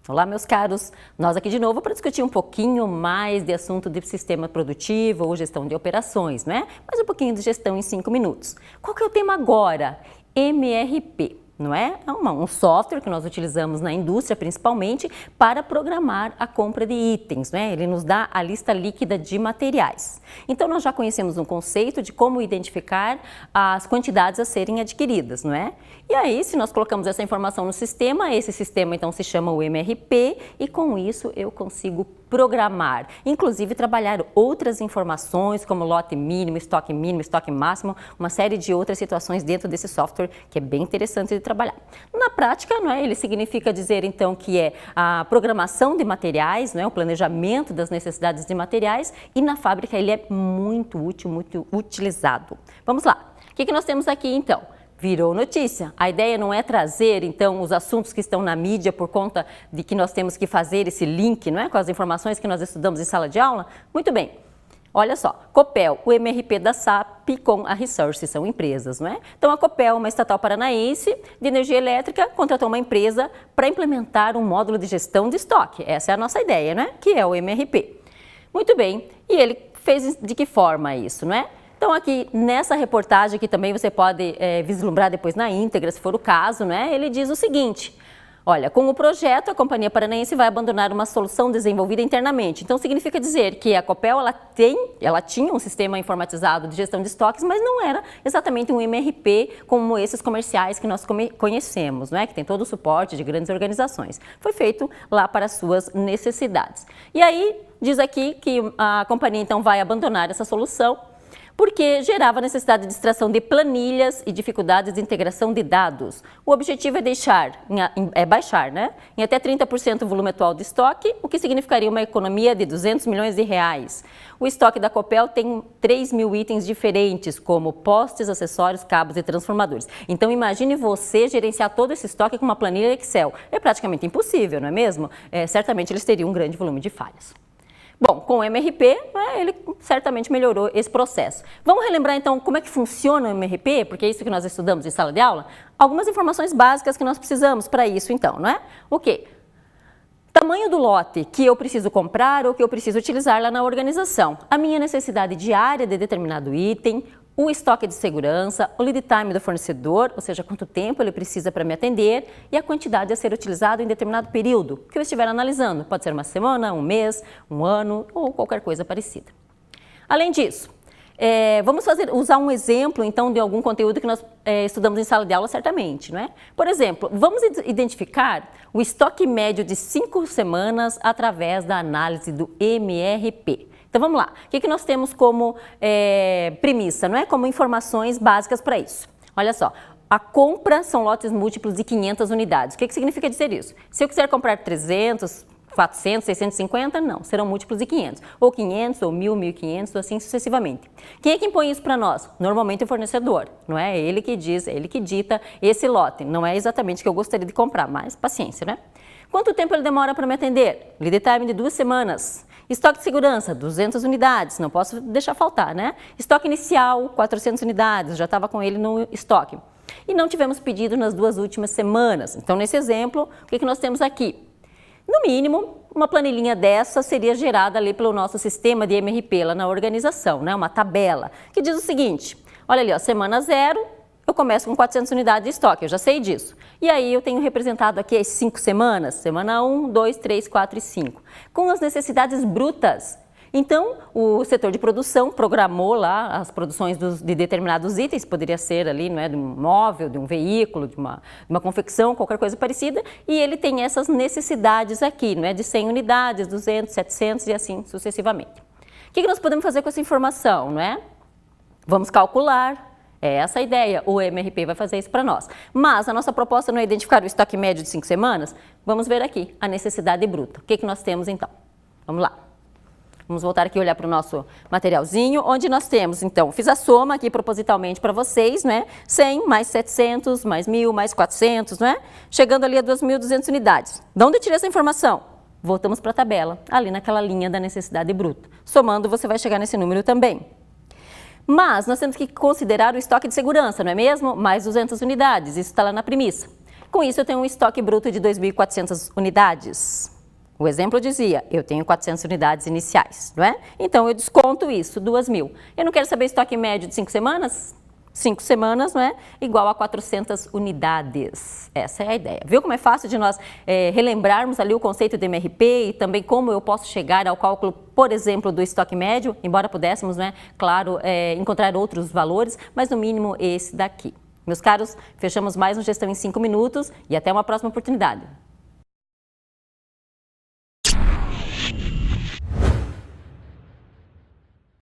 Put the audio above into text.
Olá, meus caros! Nós aqui de novo para discutir um pouquinho mais de assunto de sistema produtivo ou gestão de operações, né? Mais um pouquinho de gestão em 5 minutos. Qual que é o tema agora? MRP. Não é? É um software que nós utilizamos na indústria, principalmente, para programar a compra de itens, né? Ele nos dá a lista líquida de materiais. Então, nós já conhecemos um conceito de como identificar as quantidades a serem adquiridas, não é? E aí, se nós colocamos essa informação no sistema, esse sistema, então, se chama o MRP e, com isso, eu consigo programar, inclusive trabalhar outras informações como lote mínimo, estoque máximo, uma série de outras situações dentro desse software que é bem interessante de trabalhar. Na prática, não é? Ele significa dizer então que é a programação de materiais, não é? O planejamento das necessidades de materiais, e na fábrica ele é muito útil, muito utilizado. Vamos lá, o que nós temos aqui então? Virou notícia. A ideia não é trazer, então, os assuntos que estão na mídia por conta de que nós temos que fazer esse link, não é? Com as informações que nós estudamos em sala de aula? Muito bem. Olha só, Copel, o MRP da SAP com a Resource, são empresas, não é? Então, a Copel, uma estatal paranaense de energia elétrica, contratou uma empresa para implementar um módulo de gestão de estoque. Essa é a nossa ideia, não é? Que é o MRP. Muito bem. E ele fez de que forma isso, não é? Então, aqui nessa reportagem, que também você pode vislumbrar depois na íntegra, se for o caso, né? Ele diz o seguinte: olha, com o projeto, a Companhia Paranaense vai abandonar uma solução desenvolvida internamente. Então, significa dizer que a Copel ela tinha um sistema informatizado de gestão de estoques, mas não era exatamente um MRP como esses comerciais que nós conhecemos, né? Que tem todo o suporte de grandes organizações. Foi feito lá para as suas necessidades. E aí, diz aqui que a companhia, então, vai abandonar essa solução, porque gerava necessidade de extração de planilhas e dificuldades de integração de dados. O objetivo é baixar, né, em até 30% o volume atual de estoque, o que significaria uma economia de 200 milhões de reais. O estoque da Copel tem 3.000 itens diferentes, como postes, acessórios, cabos e transformadores. Então, imagine você gerenciar todo esse estoque com uma planilha Excel. É praticamente impossível, não é mesmo? Certamente eles teriam um grande volume de falhas. Bom, com o MRP, ele certamente melhorou esse processo. Vamos relembrar então como é que funciona o MRP, porque é isso que nós estudamos em sala de aula? Algumas informações básicas que nós precisamos para isso então, não é? O quê? Tamanho do lote que eu preciso comprar ou que eu preciso utilizar lá na organização. A minha necessidade diária de determinado item, o estoque de segurança, o lead time do fornecedor, ou seja, quanto tempo ele precisa para me atender, e a quantidade a ser utilizado em determinado período que eu estiver analisando. Pode ser uma semana, um mês, um ano ou qualquer coisa parecida. Além disso, vamos usar um exemplo, então, de algum conteúdo que nós estudamos em sala de aula, certamente, não é? Por exemplo, vamos identificar o estoque médio de 5 semanas através da análise do MRP. Então, vamos lá. O que nós temos como premissa, não é? Como informações básicas para isso. Olha só. A compra são lotes múltiplos de 500 unidades. O que significa dizer isso? Se eu quiser comprar 300, 400, 650, não, serão múltiplos de 500. Ou 500, ou 1.000, 1.500, ou assim sucessivamente. Quem é que impõe isso para nós? Normalmente o fornecedor, não é? Ele que diz, ele que dita esse lote. Não é exatamente o que eu gostaria de comprar, mas paciência, né? Quanto tempo ele demora para me atender? Lead time de 2 semanas. Estoque de segurança, 200 unidades, não posso deixar faltar, né? Estoque inicial, 400 unidades, já estava com ele no estoque. E não tivemos pedido nas 2 últimas semanas. Então, nesse exemplo, o que nós temos aqui? No mínimo, uma planilhinha dessa seria gerada ali pelo nosso sistema de MRP lá na organização, né? Uma tabela, que diz o seguinte: olha ali, ó, semana 0, eu começo com 400 unidades de estoque, eu já sei disso. E aí eu tenho representado aqui as 5 semanas, semana 1, 2, 3, 4 e 5, com as necessidades brutas. Então, o setor de produção programou lá as produções de determinados itens, poderia ser ali, não é, de um móvel, de um veículo, de uma confecção, qualquer coisa parecida, e ele tem essas necessidades aqui, não é, de 100 unidades, 200, 700 e assim sucessivamente. O que nós podemos fazer com essa informação, não é? Vamos calcular. É essa a ideia, o MRP vai fazer isso para nós. Mas a nossa proposta não é identificar o estoque médio de 5 semanas? Vamos ver aqui a necessidade bruta. O que nós temos então? Vamos lá. Vamos voltar aqui e olhar para o nosso materialzinho, onde nós temos, então, fiz a soma aqui propositalmente para vocês, né? 100 mais 700, mais 1.000, mais 400, né? Chegando ali a 2.200 unidades. De onde eu tirei essa informação? Voltamos para a tabela, ali naquela linha da necessidade bruta. Somando, você vai chegar nesse número também. Mas nós temos que considerar o estoque de segurança, não é mesmo? Mais 200 unidades, isso está lá na premissa. Com isso, eu tenho um estoque bruto de 2.400 unidades. O exemplo dizia, eu tenho 400 unidades iniciais, não é? Então, eu desconto isso, 2.000. Eu não quero saber estoque médio de 5 semanas? 5 semanas, não é? Igual a 400 unidades. Essa é a ideia. Viu como é fácil de nós relembrarmos ali o conceito do MRP e também como eu posso chegar ao cálculo, por exemplo, do estoque médio, embora pudéssemos, né, claro, encontrar outros valores, mas no mínimo esse daqui. Meus caros, fechamos mais um Gestão em 5 minutos e até uma próxima oportunidade.